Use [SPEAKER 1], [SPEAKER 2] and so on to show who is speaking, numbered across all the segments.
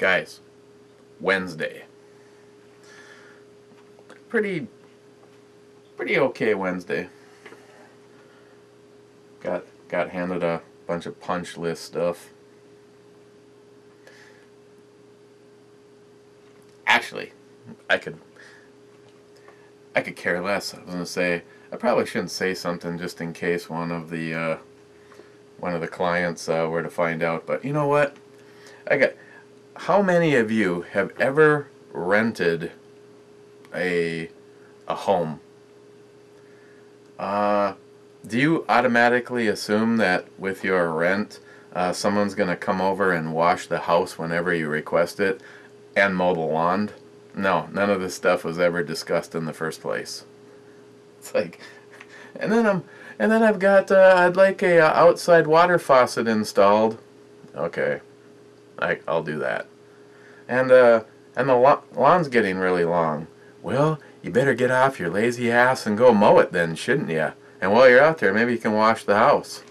[SPEAKER 1] Guys, Wednesday. Pretty okay Wednesday. Got handed a bunch of punch list stuff. Actually, I could care less. I was gonna say I probably shouldn't say something just in case one of the clients were to find out. But you know what? How many of you have ever rented a home? Do you automatically assume that with your rent, someone's going to come over and wash the house whenever you request it and mow the lawn? No, none of this stuff was ever discussed in the first place. It's like, and then I've got I'd like a outside water faucet installed. Okay, I'll do that. And the lawn's getting really long. Well, you better get off your lazy ass and go mow it then, shouldn't you? And while you're out there, maybe you can wash the house.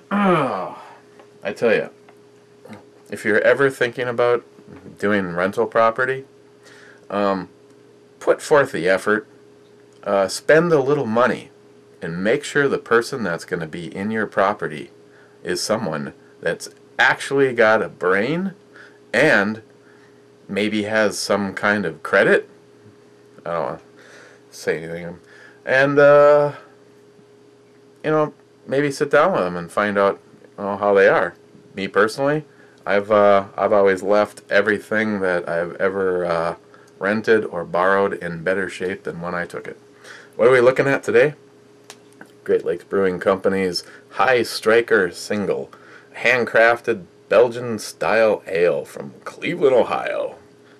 [SPEAKER 1] I tell you, if you're ever thinking about doing rental property, put forth the effort, spend a little money, and make sure the person that's going to be in your property is someone that's actually got a brain and maybe has some kind of credit. I don't want to say anything. And, maybe sit down with them and find out how they are. Me personally, I've always left everything that I've ever rented or borrowed in better shape than when I took it. What are we looking at today? Great Lakes Brewing Company's High Striker Single, handcrafted Belgian-style ale from Cleveland, Ohio.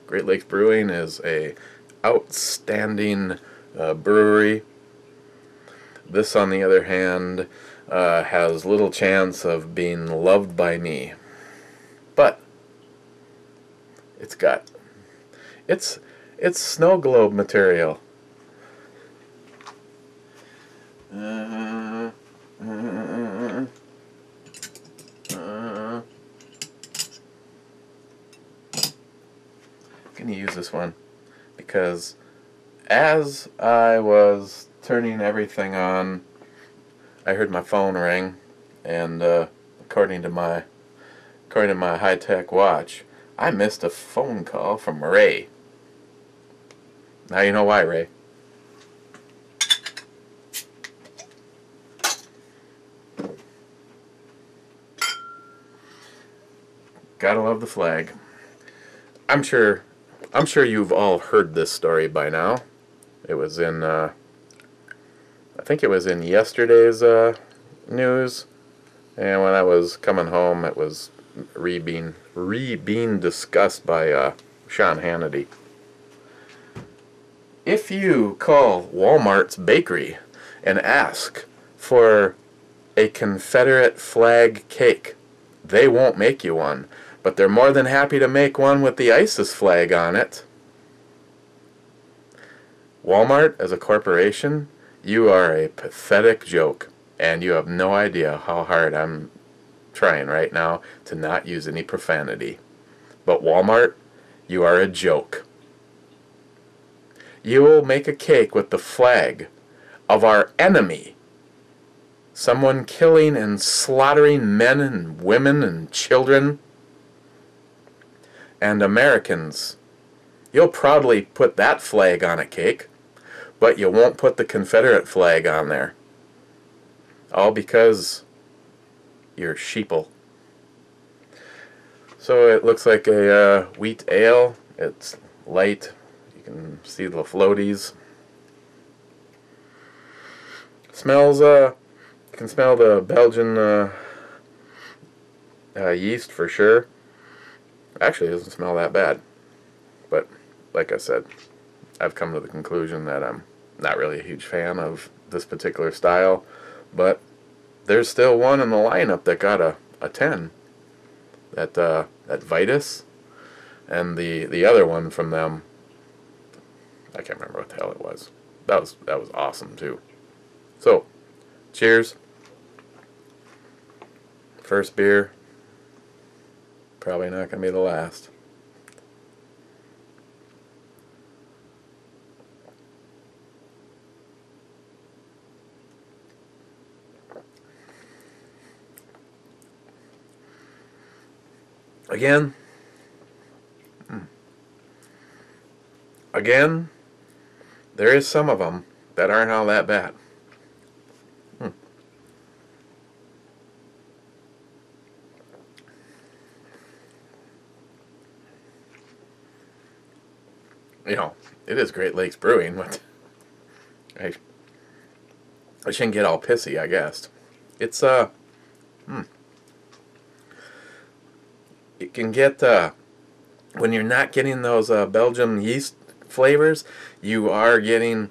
[SPEAKER 1] Great Lakes Brewing is a outstanding brewery. This, on the other hand, has little chance of being loved by me. But it's snow globe material. I'm going to use this one because as I was turning everything on, I heard my phone ring, and according to my high-tech watch, I missed a phone call from Ray. Now you know why, Ray. Gotta love the flag. I'm sure you've all heard this story by now. It was in I think it was in yesterday's news, and when I was coming home, it was being discussed by Sean Hannity. If you call Walmart's bakery and ask for a Confederate flag cake, they won't make you one, but they're more than happy to make one with the ISIS flag on it. Walmart, as a corporation, you are a pathetic joke, and you have no idea how hard I'm trying right now to not use any profanity. But Walmart, you are a joke. You will make a cake with the flag of our enemy, someone killing and slaughtering men and women and children and Americans. You'll proudly put that flag on a cake, but you won't put the Confederate flag on there. All because you're sheeple. So it looks like a wheat ale. It's light. You can see the floaties. Smells, you can smell the Belgian yeast for sure. Actually, it doesn't smell that bad. But, like I said, I've come to the conclusion that I'm not really a huge fan of this particular style, but there's still one in the lineup that got a 10. That Vitus, and the other one from them, I can't remember what the hell it was. That was awesome too. So, cheers. First beer. Probably not going to be the last. Again, there is some of them that aren't all that bad. You know, it is Great Lakes Brewing, but I shouldn't get all pissy, I guess. It's, it can get, when you're not getting those Belgian yeast flavors, you are getting,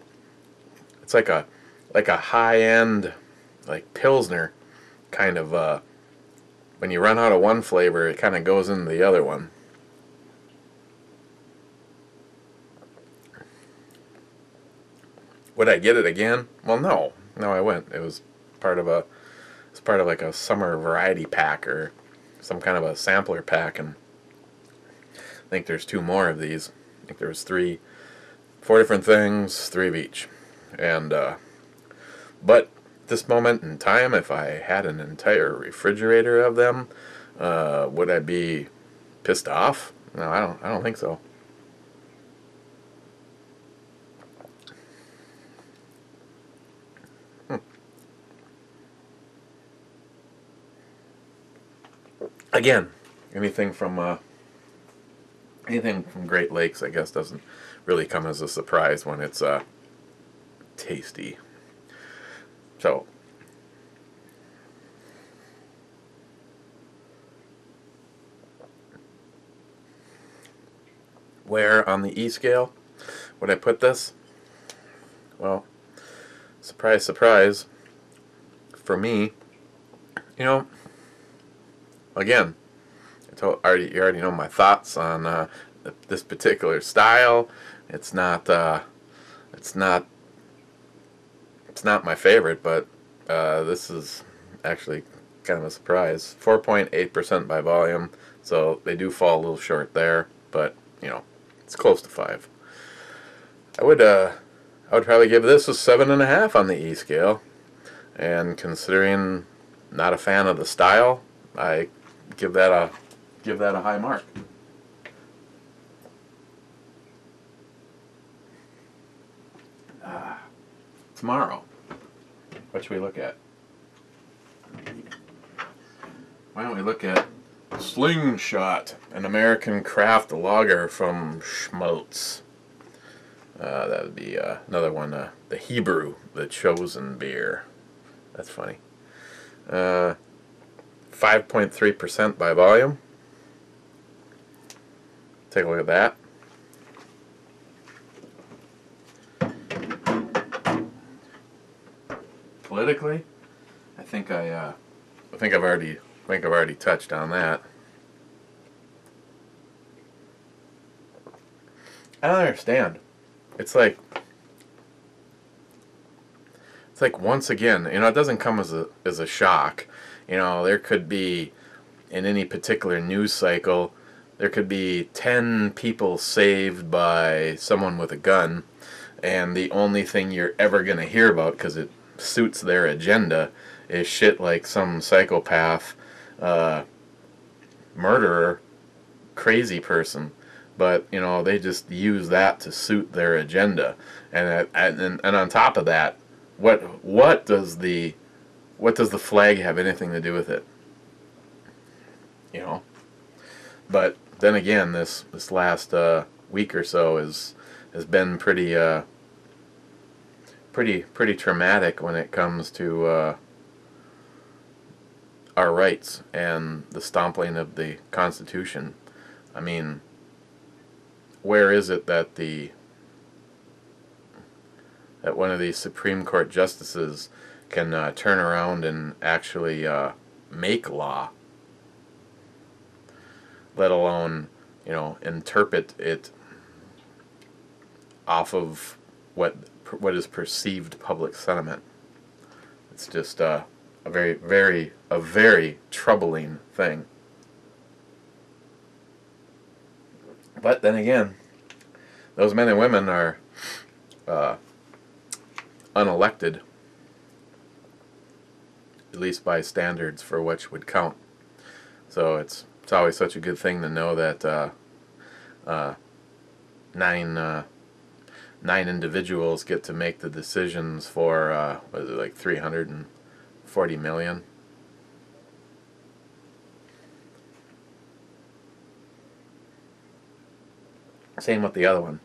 [SPEAKER 1] it's like a high-end, like Pilsner kind of, when you run out of one flavor, it kind of goes into the other one. Would I get it again? Well, no. No, I wouldn't. It was part of like a summer variety pack or some kind of a sampler pack, and I think there's 2 more of these. I think there was 4 different things, 3 of each. And but this moment in time, if I had an entire refrigerator of them, would I be pissed off? No, I don't think so. Again, anything from Great Lakes, I guess, doesn't really come as a surprise when it's tasty. So, where on the E scale would I put this? Well, surprise, surprise. For me, you know, again, you already know my thoughts on this particular style. It's not my favorite, but this is actually kind of a surprise. 4.8% by volume, so they do fall a little short there, but you know, it's close to 5. I would probably give this a 7.5 on the E scale, and considering not a fan of the style, I give that a high mark. Tomorrow, what should we look at? Why don't we look at Slingshot, an American craft lager from Schmaltz. That would be another one, the Hebrew, the chosen beer. That's funny. 5.3% by volume. Take a look at that. Politically, I think I've already touched on that. I don't understand. It's like once again, you know, it doesn't come as a shock. You know, there could be, in any particular news cycle, there could be 10 people saved by someone with a gun, and the only thing you're ever going to hear about, because it suits their agenda, is shit like some psychopath, murderer, crazy person. But you know, they just use that to suit their agenda, and on top of that, what does the flag have anything to do with it? You know. But then again, this last week or so has been pretty traumatic when it comes to our rights and the stomping of the Constitution. I mean, where is it that one of these Supreme Court justices can turn around and actually make law, let alone, you know, interpret it off of what is perceived public sentiment? It's just a very troubling thing. But then again, those men and women are unelected, at least by standards for which would count. So it's always such a good thing to know that nine individuals get to make the decisions for what is it, like 340 million. Same with the other one.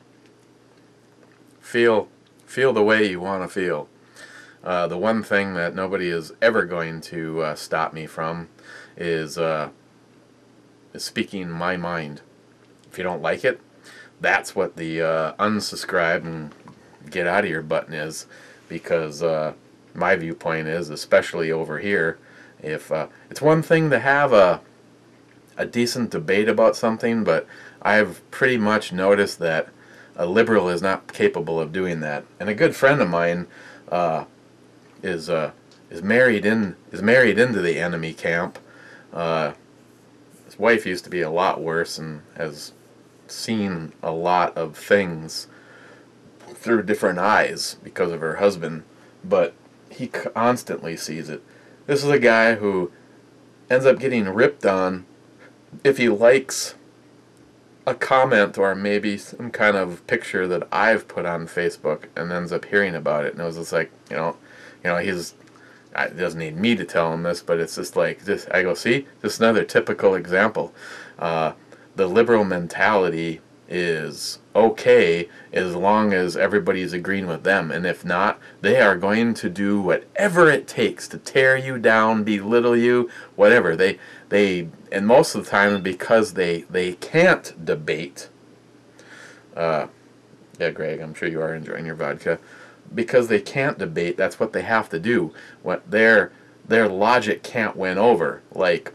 [SPEAKER 1] Feel the way you want to feel. The one thing that nobody is ever going to stop me from is speaking my mind. If you don't like it, that's what the unsubscribe and get out of here button is, because my viewpoint is, especially over here, if it's one thing to have a decent debate about something, but I've pretty much noticed that a liberal is not capable of doing that. And a good friend of mine is married into the enemy camp. His wife used to be a lot worse and has seen a lot of things through different eyes because of her husband, but he constantly sees it. This is a guy who ends up getting ripped on if he likes a comment or maybe some kind of picture that I've put on Facebook, and ends up hearing about it. And it was just like, he doesn't need me to tell him this, but it's just like this. I go, see, this is another typical example. The liberal mentality is okay as long as everybody's agreeing with them, and if not, they are going to do whatever it takes to tear you down, belittle you, whatever. And most of the time, because they can't debate. Yeah, Greg, I'm sure you are enjoying your vodka. Because they can't debate, that's what they have to do. What their logic can't win over. Like,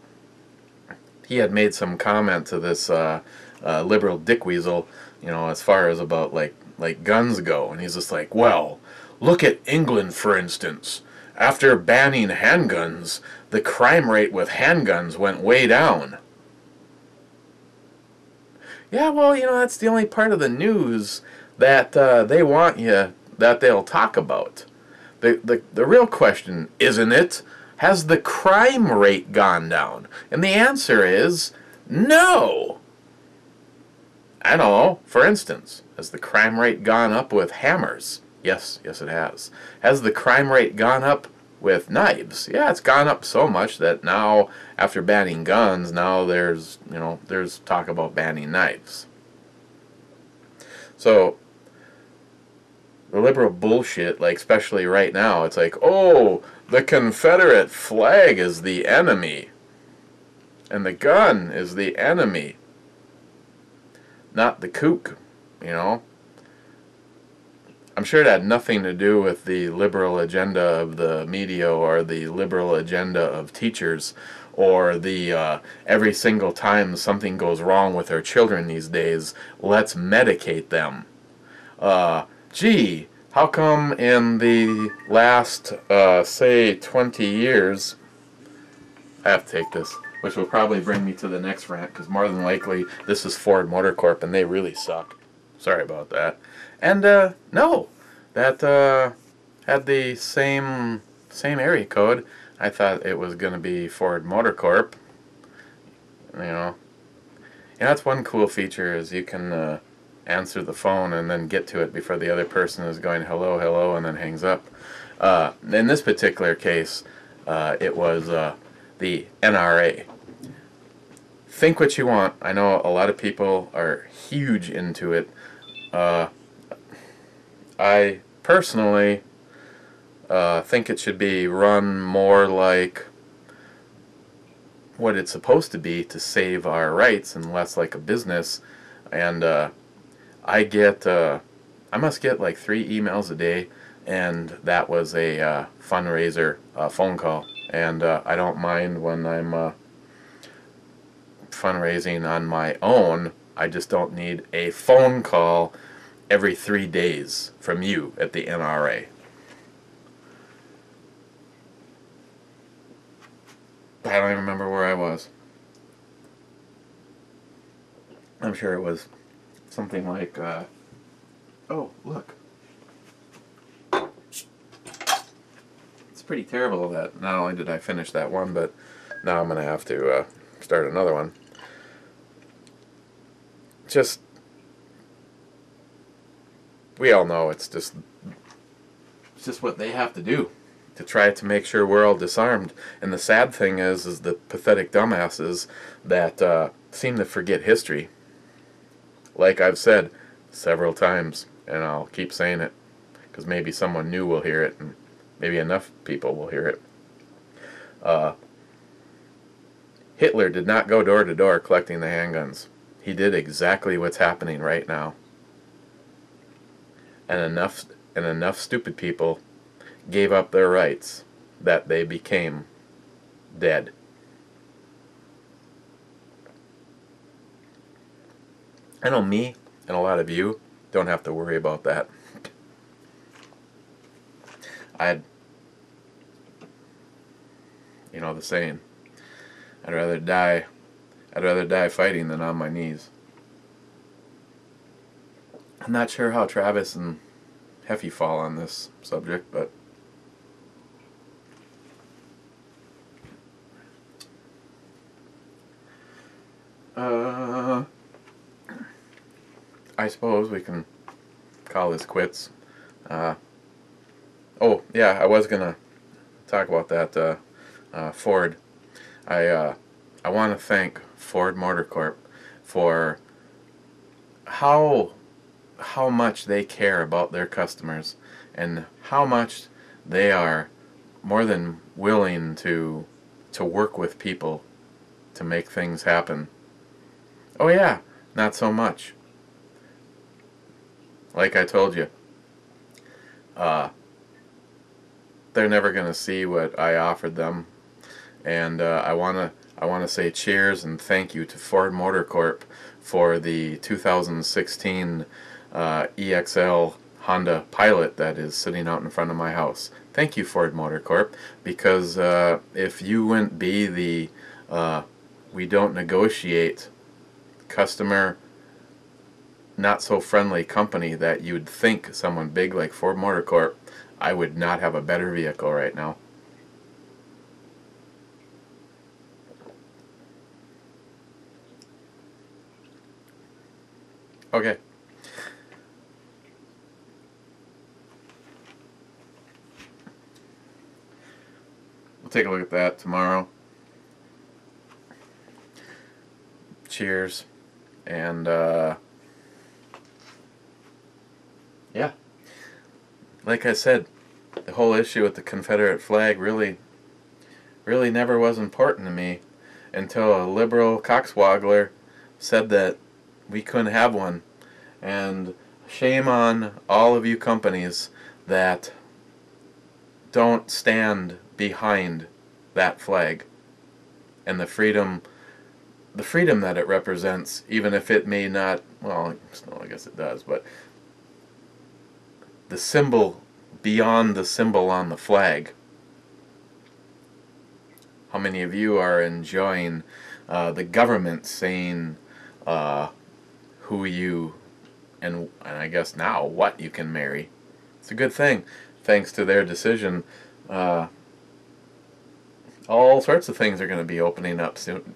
[SPEAKER 1] he had made some comment to this liberal dickweasel, as far as about like guns go, and he's just like, well, look at England, for instance. After banning handguns, the crime rate with handguns went way down. Yeah, well, that's the only part of the news that they want you, that they'll talk about. The real question, isn't it, has the crime rate gone down? And the answer is no. I don't know. For instance, has the crime rate gone up with hammers? Yes, it has. Has the crime rate gone up with knives? Yeah, it's gone up so much that now, after banning guns, now there's talk about banning knives. So the liberal bullshit, like especially right now, it's like, oh, the Confederate flag is the enemy, and the gun is the enemy, not the kook, I'm sure it had nothing to do with the liberal agenda of the media or the liberal agenda of teachers, or the every single time something goes wrong with our children these days, let's medicate them. Gee, how come in the last, say, 20 years, I have to take this, which will probably bring me to the next rant, because more than likely this is Ford Motor Corp and they really suck. Sorry about that. And no, that had the same area code. I thought it was going to be Ford Motor Corp. That's one cool feature, is you can answer the phone and then get to it before the other person is going hello, hello, and then hangs up. In this particular case, it was the NRA. Think what you want. I know a lot of people are huge into it. I personally think it should be run more like what it's supposed to be, to save our rights, and less like a business. And I must get like 3 emails a day, and that was a fundraiser phone call. And I don't mind when I'm fundraising on my own. I just don't need a phone call every 3 days from you at the NRA. I don't even remember where I was. I'm sure it was something like, oh, look. It's pretty terrible that not only did I finish that one, but now I'm going to have to start another one. Just, we all know it's just what they have to do to try to make sure we're all disarmed. And the sad thing is the pathetic dumbasses that seem to forget history. Like I've said several times, and I'll keep saying it, because maybe someone new will hear it, and maybe enough people will hear it. Hitler did not go door to door collecting the handguns. He did exactly what's happening right now. And enough stupid people gave up their rights that they became dead. I know me and a lot of you don't have to worry about that. You know the saying, I'd rather die fighting than on my knees. I'm not sure how Travis and Heffy fall on this subject, but I suppose we can call this quits. Oh yeah, I was gonna talk about that Ford. I want to thank Ford Motor Corp for how much they care about their customers, and how much they are more than willing to work with people to make things happen. Oh yeah, not so much. Like I told you, they're never going to see what I offered them, and I want to say cheers and thank you to Ford Motor Corp for the 2016 EXL Honda Pilot that is sitting out in front of my house. Thank you, Ford Motor Corp, because if you wouldn't be the we don't negotiate customer not so friendly company that you'd think someone big like Ford Motor Corp, I would not have a better vehicle right now. Okay. We'll take a look at that tomorrow. Cheers. And yeah. Like I said, the whole issue with the Confederate flag really never was important to me until a liberal cockswoggler said that we couldn't have one. And shame on all of you companies that don't stand behind that flag and the freedom that it represents, even if it may not, well, I guess it does, but the symbol beyond the symbol on the flag. How many of you are enjoying the government saying who you, and I guess now what you can marry? It's a good thing. Thanks to their decision, all sorts of things are going to be opening up soon.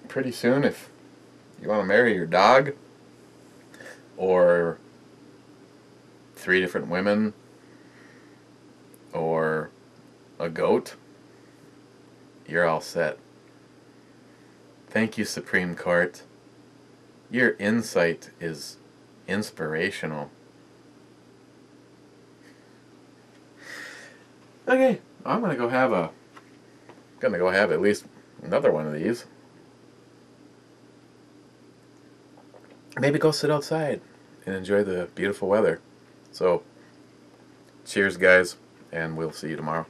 [SPEAKER 1] Pretty soon, if you want to marry your dog, or 3 different women, or a goat, you're all set. Thank you, Supreme Court. Your insight is inspirational. Okay, I'm gonna go have at least another one of these. Maybe go sit outside and enjoy the beautiful weather. So, cheers guys, and we'll see you tomorrow.